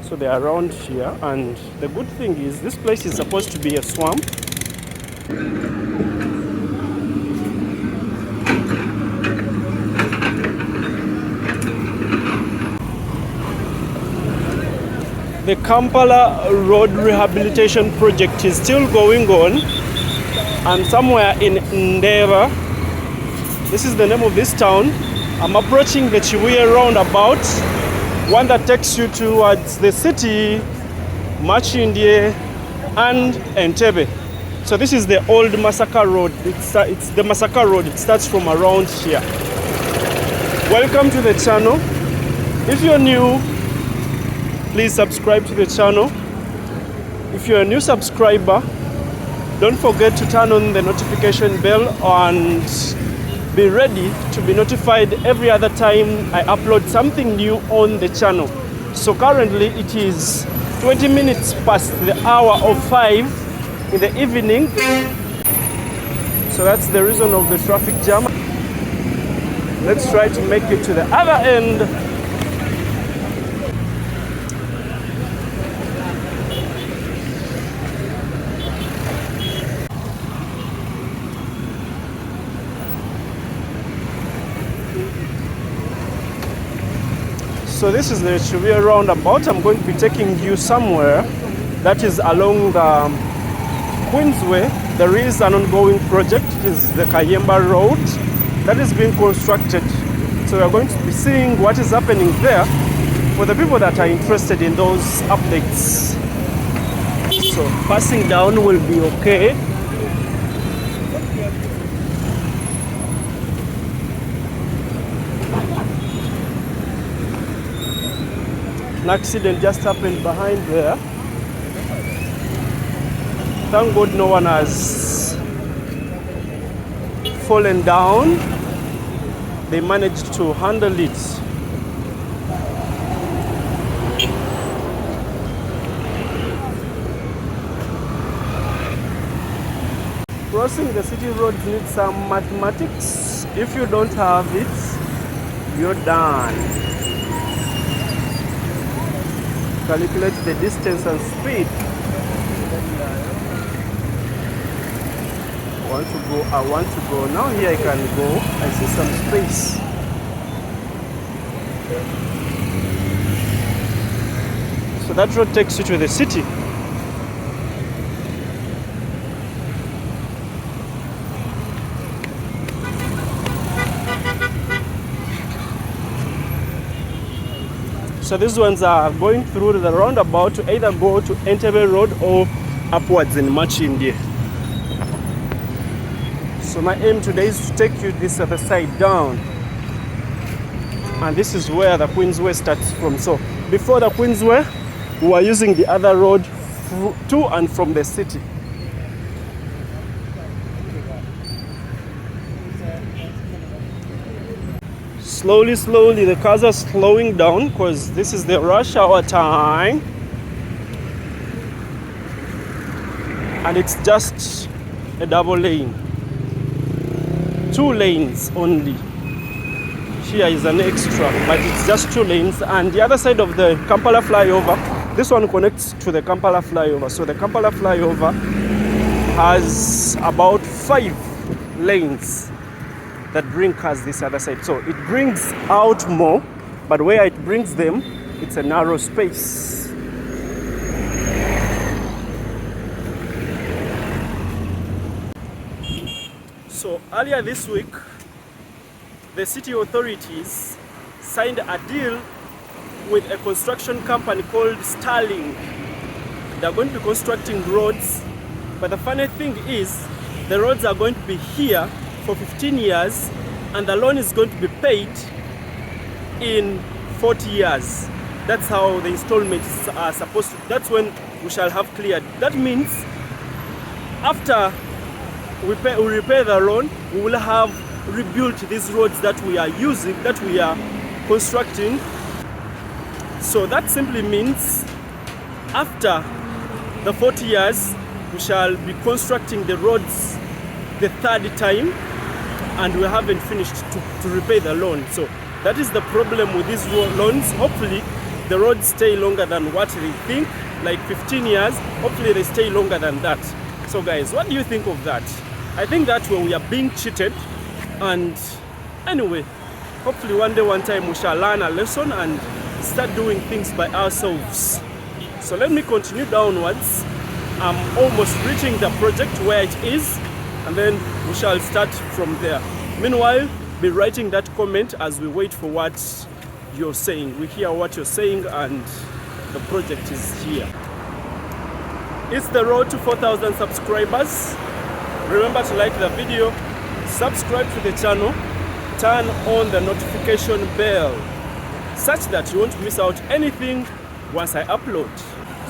So they are around here, and the good thing is this place is supposed to be a swamp. The Kampala Road Rehabilitation Project is still going on. I'm somewhere in Ndeva. This is the name of this town. I'm approaching the Chibuye roundabout, one that takes you towards the city, Machindye, and Entebbe. So this is the old Massacre Road. It's the Massacre Road. It starts from around here. Welcome to the channel. If you're new, please subscribe to the channel. If you're a new subscriber, don't forget to turn on the notification bell and be ready to be notified every other time I upload something new on the channel. So currently it is 20 minutes past the hour of 5 in the evening. So that's the reason of the traffic jam. Let's try to make it to the other end. So this is the Chibuye roundabout. I'm going to be taking you somewhere that is along the Queensway. There is an ongoing project. It is the Kayemba Road that is being constructed. So we are going to be seeing what is happening there for the people that are interested in those updates. So passing down will be okay. An accident just happened behind there. Thank God no one has fallen down. They managed to handle it. Crossing the city roads needs some mathematics. If you don't have it, you're done. Calculate the distance and speed. I want to go. Now here I can go. I see some space. So that road takes you to the city. So these ones are going through the roundabout to either go to Entebbe Road or upwards in Machindye. So my aim today is to take you this other side down. And this is where the Queensway starts from. So before the Queensway, we were using the other road to and from the city. Slowly, the cars are slowing down because this is the rush hour time. And it's just a double lane. 2 lanes only. Here is an extra, but it's just 2 lanes. And the other side of the Kampala flyover, this one connects to the Kampala flyover. So the Kampala flyover has about 5 lanes that bring cars this other side. So it brings out more, but where it brings them, it's a narrow space. So earlier this week, the city authorities signed a deal with a construction company called Sterling. They're going to be constructing roads, but the funny thing is, the roads are going to be here for 15 years, and the loan is going to be paid in 40 years. That's how the installments are supposed to. That's when we shall have cleared. That means after we repay the loan, we will have rebuilt these roads that we are using, that we are constructing. So that simply means after the 40 years, we shall be constructing the roads the 3rd time, and we haven't finished to repay the loan. So that is the problem with these loans. Hopefully the roads stay longer than what they think, like 15 years. Hopefully they stay longer than that. So guys, what do you think of that? I think that's where we are being cheated. And anyway, hopefully one day, one time we shall learn a lesson and start doing things by ourselves. So let me continue downwards. I'm almost reaching the project where it is, and then we shall start from there. Meanwhile, be writing that comment as we wait for what you're saying. We hear what you're saying, and the project is here. It's the road to 4,000 subscribers. Remember to like the video, subscribe to the channel, turn on the notification bell such that you won't miss out anything once I upload.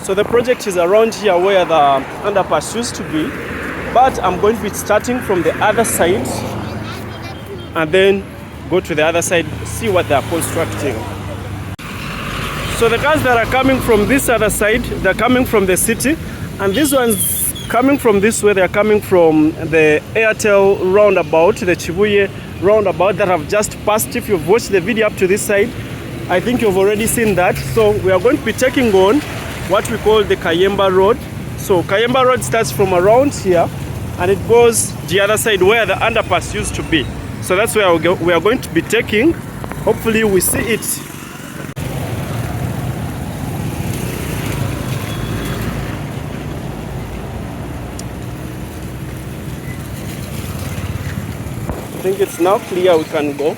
So the project is around here where the underpass used to be, but I'm going to be starting from the other side and then go to the other side, see what they're constructing. So the cars that are coming from this other side, they're coming from the city, and these ones coming from this way, they're coming from the Airtel roundabout, the Chibuye roundabout that I've just passed. If you've watched the video up to this side, I think you've already seen that. So we are going to be taking on what we call the Kayemba Road. So Kayemba Road starts from around here and it goes the other side where the underpass used to be. So that's where we are going to be taking. Hopefully we see it. I think it's now clear we can go.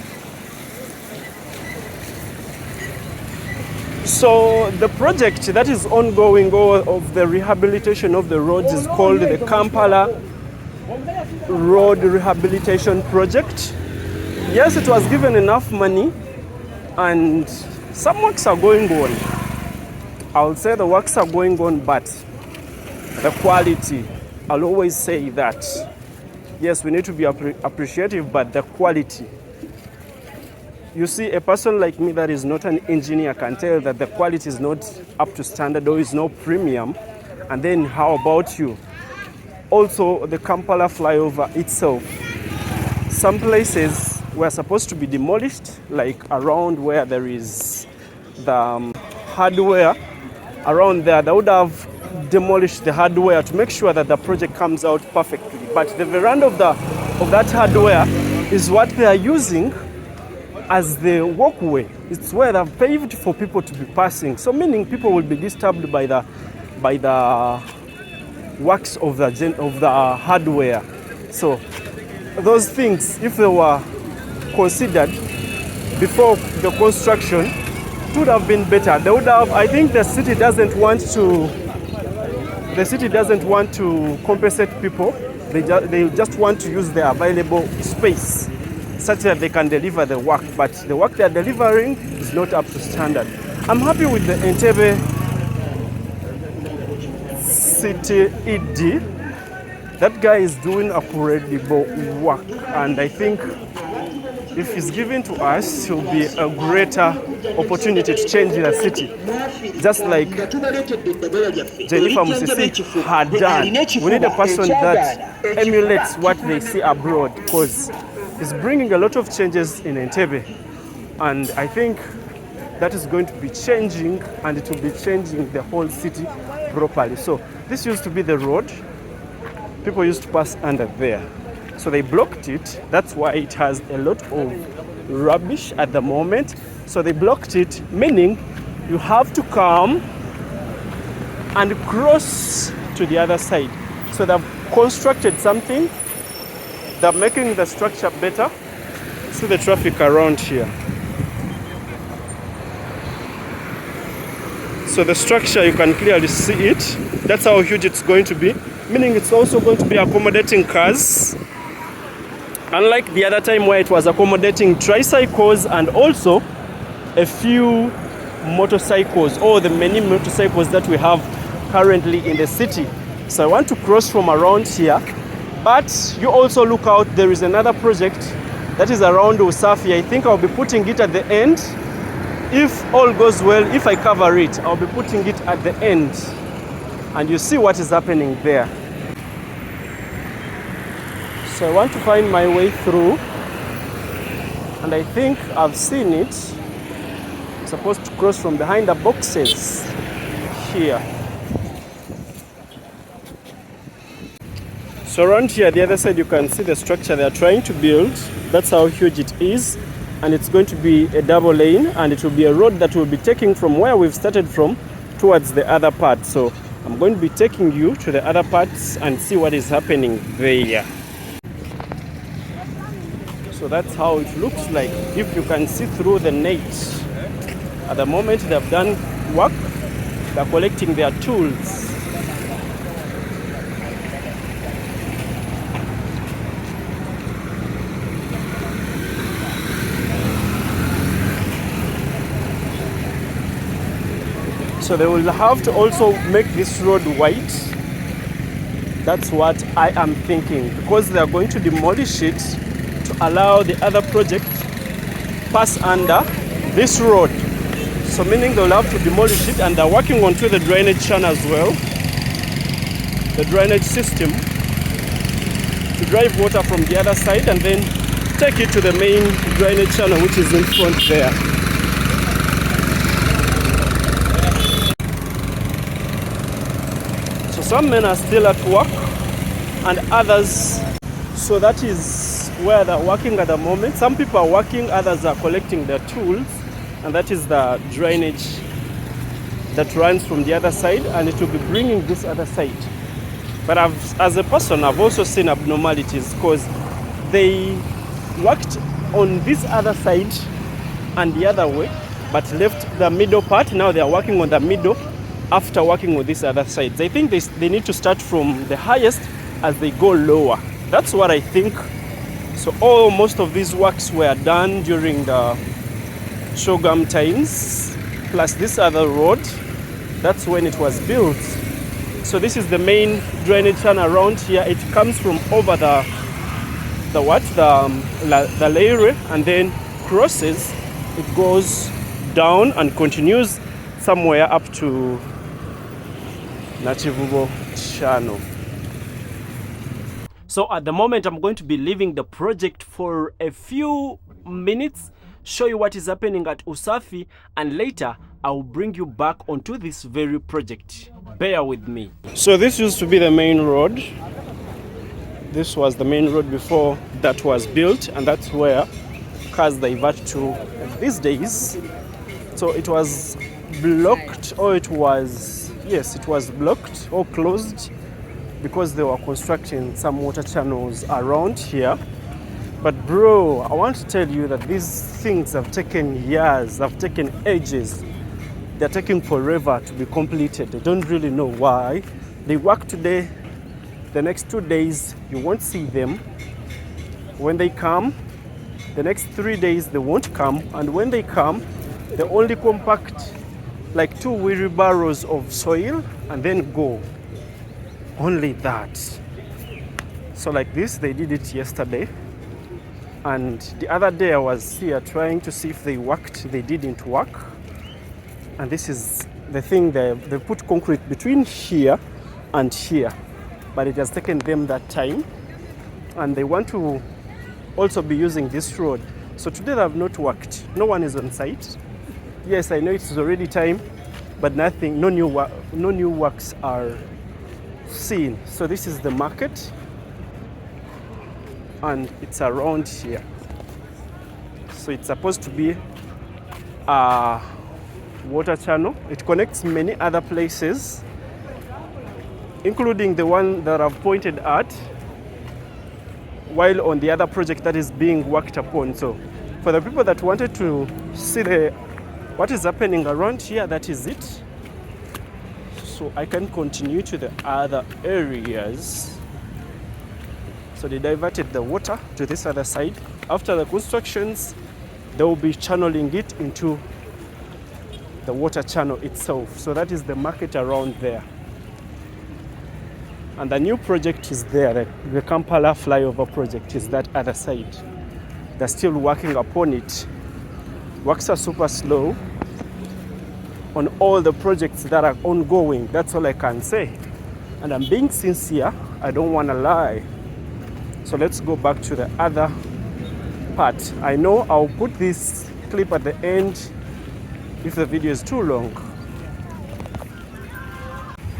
So the project that is ongoing of the rehabilitation of the roads is called the Kampala Road Rehabilitation Project. Yes, it was given enough money and some works are going on. I would say the works are going on, but the quality, I'll always say that. Yes, we need to be appreciative, but the quality. You see, a person like me that is not an engineer can tell that the quality is not up to standard or is no premium. And then how about you? Also, the Kampala flyover itself. Some places were supposed to be demolished, like around where there is the hardware. Around there, they would have demolished the hardware to make sure that the project comes out perfectly. But the veranda of that hardware is what they are using as the walkway. It's where they've paved for people to be passing. So meaning people will be disturbed by the works of the hardware. So those things, if they were considered before the construction, it would have been better. They would have. I think the city doesn't want to compensate people. They just want to use the available space such that they can deliver the work, but the work they are delivering is not up to standard. I'm happy with the Entebbe City ED. That guy is doing incredible work, and I think if he's given to us, it will be a greater opportunity to change the city, just like Jennifer Musisi had done. We need a person that emulates what they see abroad, because it's bringing a lot of changes in Entebbe, and I think that is going to be changing, and it will be changing the whole city properly. So this used to be the road. People used to pass under there. So they blocked it. That's why it has a lot of rubbish at the moment. So they blocked it, meaning you have to come and cross to the other side. So they've constructed something. They're making the structure better. See the traffic around here. So the structure, you can clearly see it. That's how huge it's going to be. Meaning it's also going to be accommodating cars. Unlike the other time where it was accommodating tricycles and also a few motorcycles, or the many motorcycles that we have currently in the city. So I want to cross from around here. But you also look out, there is another project that is around Wasaafi. I think I'll be putting it at the end. If all goes well, if I cover it, I'll be putting it at the end. And you see what is happening there. So I want to find my way through. And I think I've seen it. supposed to cross from behind the boxes here. So around here, the other side, you can see the structure they are trying to build. That's how huge it is. And it's going to be a double lane, and it will be a road that will be taking from where we've started from towards the other part. So I'm going to be taking you to the other parts and see what is happening there. So that's how it looks like, if you can see through the net. At the moment they've done work, they're collecting their tools. So they will have to also make this road white. That's what I am thinking, because they are going to demolish it to allow the other project pass under this road. So meaning they'll have to demolish it, and they're working onto the drainage channel as well, the drainage system, to drive water from the other side and then take it to the main drainage channel, which is in front there. So some men are still at work and others, so that is where they're working at the moment. Some people are working, others are collecting their tools, and that is the drainage that runs from the other side, and it will be bringing this other side. But as a person, I've also seen abnormalities, because they worked on this other side and the other way, but left the middle part. Now they are working on the middle after working on this other side. I think they need to start from the highest as they go lower. That's what I think. So most of these works were done during the Shogun times, plus this other road, that's when it was built. So this is the main drainage channel around here. It comes from over the Leire, and then crosses, it goes down and continues somewhere up to Nachivubo channel. So at the moment, I'm going to be leaving the project for a few minutes, show you what is happening at Wasaafi, and later I'll bring you back onto this very project. Bear with me. So this used to be the main road. This was the main road before that was built, and that's where cars divert to these days. So it was blocked, or it was blocked or closed, because they were constructing some water channels around here. But bro, I want to tell you that these things have taken years, have taken ages. They're taking forever to be completed. I don't really know why. They work today, the next 2 days you won't see them. When they come, the next 3 days they won't come, and when they come, they only compact like 2 wheelbarrows of soil and then go. Only that. So like this, they did it yesterday, and the other day I was here trying to see if they worked. They didn't work. And this is the thing, they put concrete between here and here, but it has taken them that time, and they want to also be using this road. So today they have not worked. No one is on site. Yes, I know it's already time, but no new works are seen. So this is the market, and it's around here. So it's supposed to be a water channel. It connects many other places, including the one that I've pointed at, while on the other project that is being worked upon. So for the people that wanted to see what is happening around here, that is it. So I can continue to the other areas. So they diverted the water to this other side. After the constructions, they will be channeling it into the water channel itself. So that is the market around there. And the new project is there. The Kampala flyover project is that other side. They're still working upon it. Works are super slow on all the projects that are ongoing. That's all I can say. And I'm being sincere. I don't want to lie. So let's go back to the other part. I know I'll put this clip at the end if the video is too long.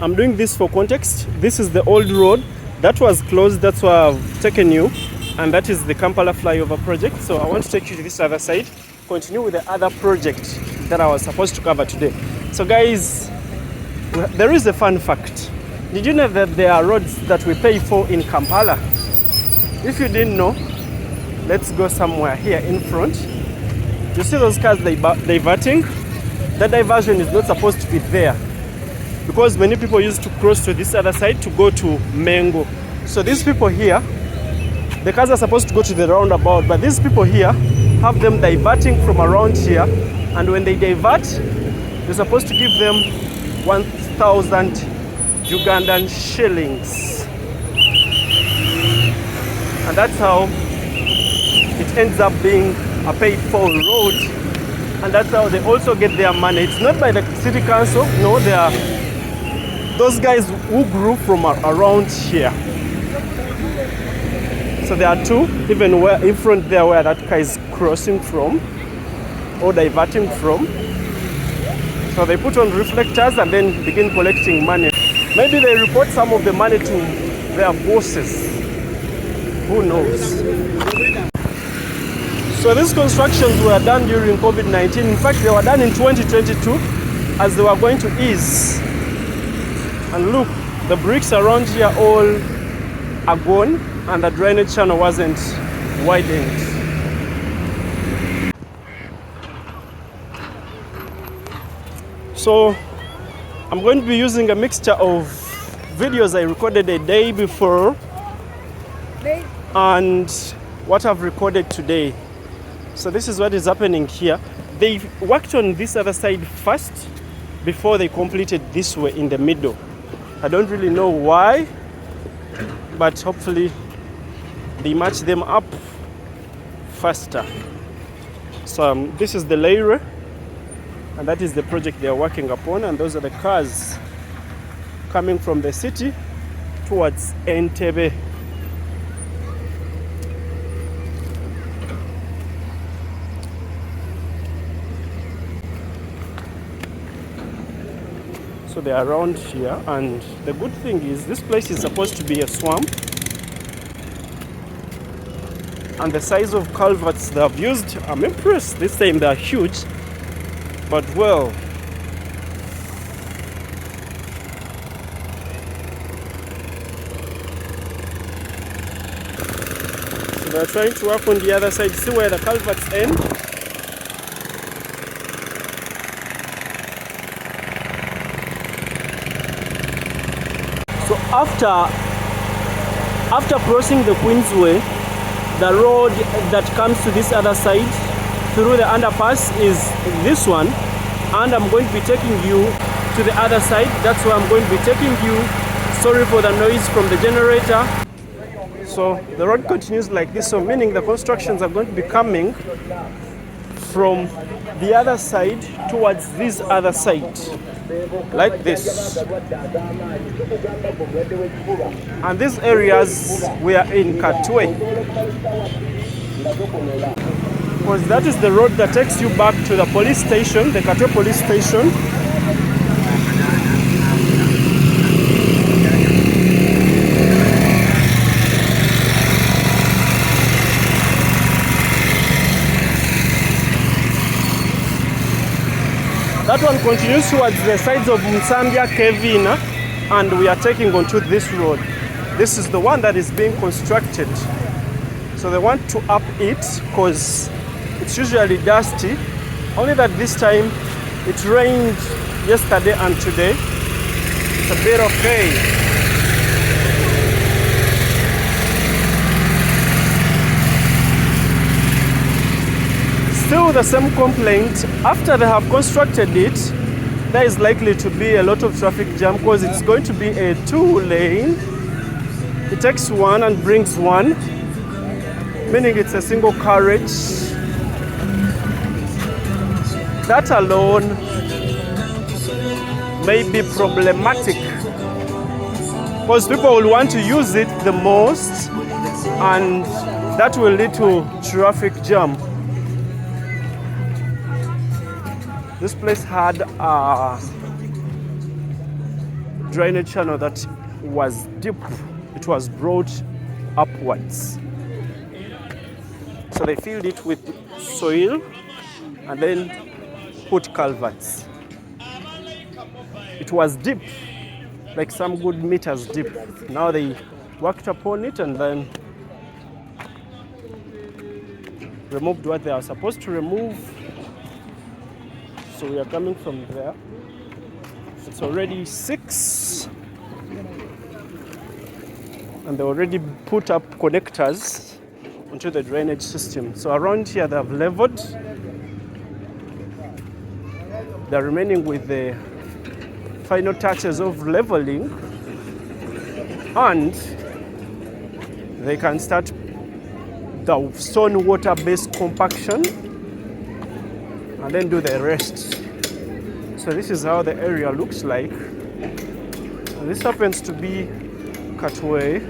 I'm doing this for context. This is the old road that was closed, that's why I've taken you, and that is the Kampala flyover project. So I want to take you to this other side, continue with the other project that I was supposed to cover today. So guys, there is a fun fact. Did you know that there are roads that we pay for in Kampala? If you didn't know, let's go somewhere here in front. You see those cars diverting? That diversion is not supposed to be there, because many people used to cross to this other side to go to Mengo. So these people here, the cars are supposed to go to the roundabout, but these people here have them diverting from around here, and when they divert, you're supposed to give them 1,000 Ugandan shillings. And that's how it ends up being a paid for road, and that's how they also get their money. It's not by the city council, no, they are those guys who grew from around here. So there are two, even where in front there where that car is crossing from or diverting from. So they put on reflectors and then begin collecting money. Maybe they report some of the money to their bosses. Who knows? So these constructions were done during COVID-19. In fact, they were done in 2022 as they were going to ease. And look, the bricks around here all are gone, and the drainage channel wasn't widened. So I'm going to be using a mixture of videos I recorded a day before and what I've recorded today. So this is what is happening here. They worked on this other side first before they completed this way in the middle. I don't really know why, but hopefully they match them up faster. So this is the Leire, and that is the project they are working upon, and those are the cars coming from the city towards Entebbe. So they are around here, and the good thing is this place is supposed to be a swamp, and the size of culverts they have used, I'm impressed. This time they are huge, but well, so they're trying to work on the other side. See where the culverts end? So after crossing the Queensway, the road that comes to this other side through the underpass is this one, and I'm going to be taking you to the other side. That's where I'm going to be taking you. Sorry for the noise from the generator. So the road continues like this, so meaning the constructions are going to be coming from the other side towards this other side, like this. And these areas we are in Katwe, because that is the road that takes you back to the police station, the Katwe police station. That one continues towards the sides of Msambia, Kevina, and we are taking onto this road. This is the one that is being constructed. So they want to up it because it's usually dusty. Only that this time it rained yesterday and today. It's a bit okay. Still the same complaint. After they have constructed it, there is likely to be a lot of traffic jam because it's going to be a 2-lane. It takes one and brings one, meaning it's a single carriage. That alone may be problematic because people will want to use it the most, and that will lead to traffic jam. This place had a drainage channel that was deep. It was brought upwards. So they filled it with soil and then put culverts. It was deep, like some good meters deep. Now they worked upon it and then removed what they are supposed to remove. So we are coming from there. It's already 6 and they already put up connectors onto the drainage system. So around here they have leveled. They're remaining with the final touches of leveling, and they can start the stone water based compaction and then do the rest. So this is how the area looks like. And this happens to be Katwe.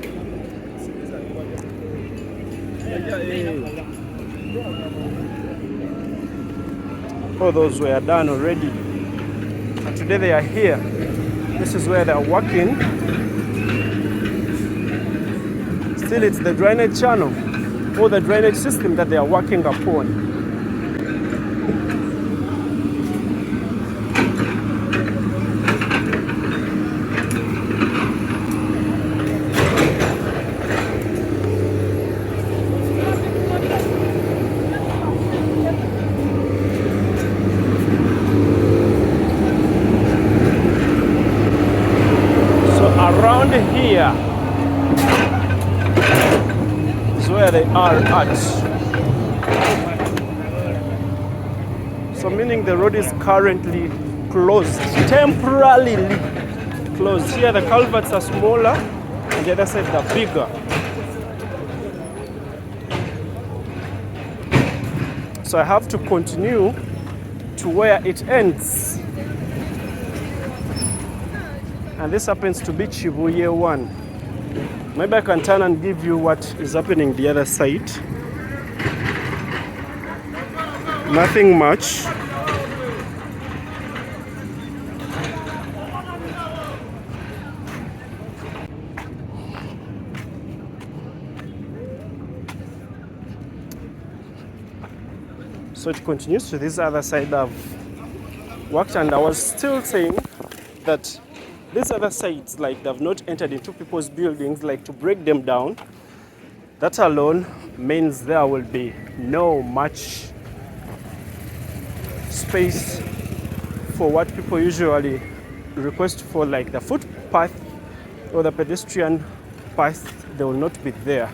All those were done already. And today they are here. This is where they are working. Still it's the drainage channel or the drainage system that they are working upon. Around here is where they are at. So meaning the road is currently closed, temporarily closed. Here the culverts are smaller and the other side they're bigger. So I have to continue to where it ends. And this happens to be Chibuye 1. Maybe I can turn and give you what is happening the other side. Nothing much. So it continues to this other side I've worked, and I was still saying that these other sides, like they've not entered into people's buildings, like to break them down. That alone means there will be no much space for what people usually request for, like the footpath or the pedestrian path. They will not be there.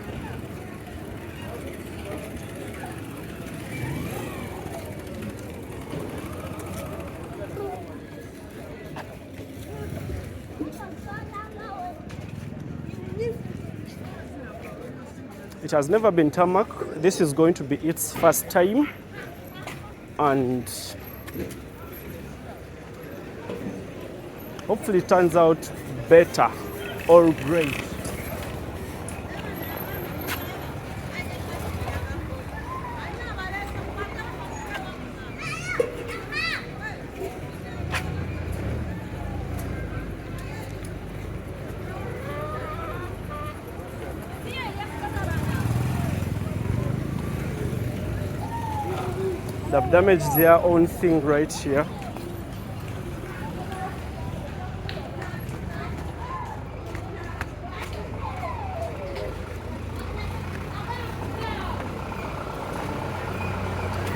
It has never been tarmac. This is going to be its first time, and hopefully it turns out better or great. They've damaged their own thing right here.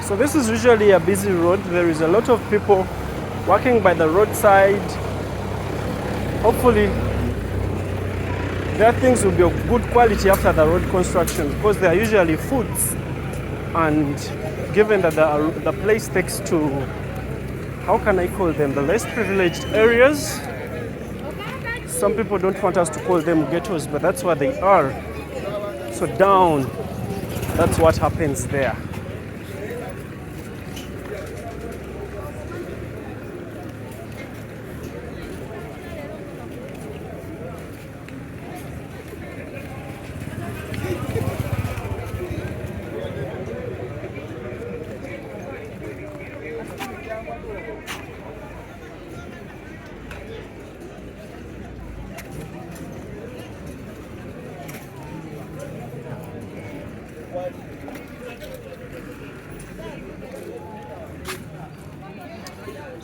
So this is usually a busy road. There is a lot of people walking by the roadside. Hopefully their things will be of good quality after the road construction, because they are usually foods. And given that the place takes to, how can I call them, the less privileged areas. Some people don't want us to call them ghettos, but that's what they are. So down, that's what happens there.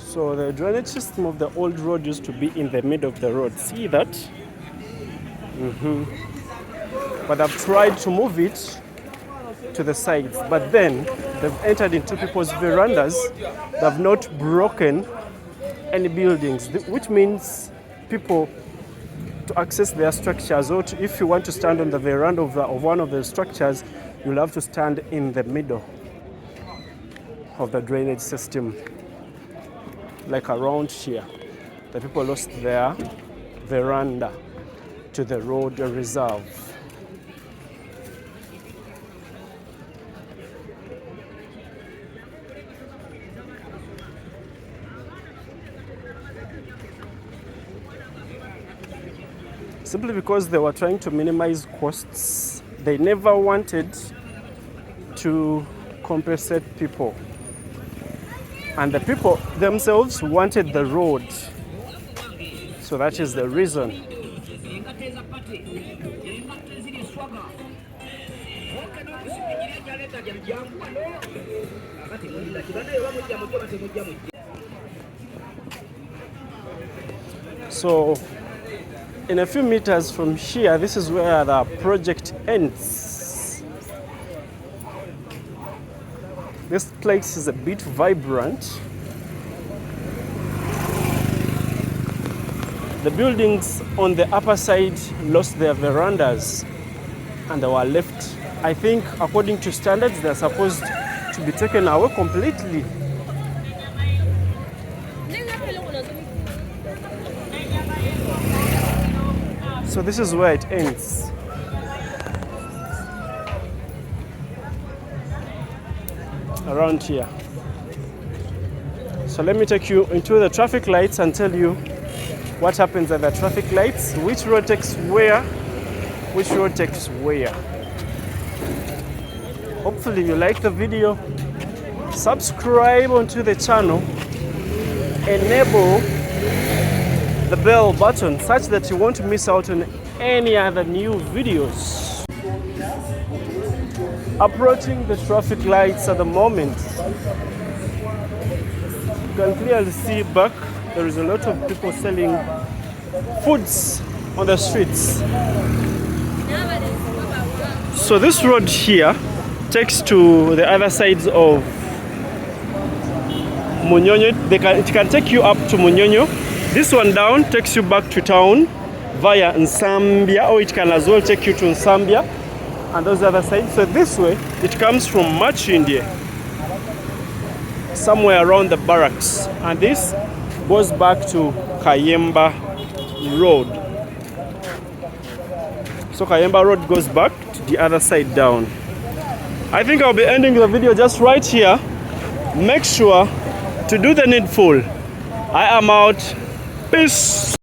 So the drainage system of the old road used to be in the middle of the road. See that? But I've tried to move it to the sides. But then they've entered into people's verandas. They've not broken any buildings, which means people to access their structures, or if you want to stand on the veranda of one of the structures, you'll have to stand in the middle of the drainage system. Like around here, the people lost their veranda to the road reserve. Simply because they were trying to minimize costs, they never wanted to compensate people. And the people themselves wanted the road. So that is the reason. So in a few meters from here, this is where the project ends. This place is a bit vibrant. The buildings on the upper side lost their verandas and they were left. I think according to standards, they're supposed to be taken away completely. So this is where it ends. Around here. So let me take you into the traffic lights and tell you what happens at the traffic lights, which road takes where, which road takes where. Hopefully you like the video. Subscribe onto the channel. Enable the bell button such that you won't miss out on any other new videos. Approaching the traffic lights at the moment. You can clearly see back there is a lot of people selling foods on the streets. So this road here takes to the other sides of Munyonyo. It can take you up to Munyonyo. This one down takes you back to town via Nsambia, or it can as well take you to Nsambia and those other sides. So this way, it comes from Machindye, somewhere around the barracks. And this goes back to Kayemba Road. So Kayemba Road goes back to the other side down. I think I'll be ending the video just right here. Make sure to do the needful. I am out. Peace.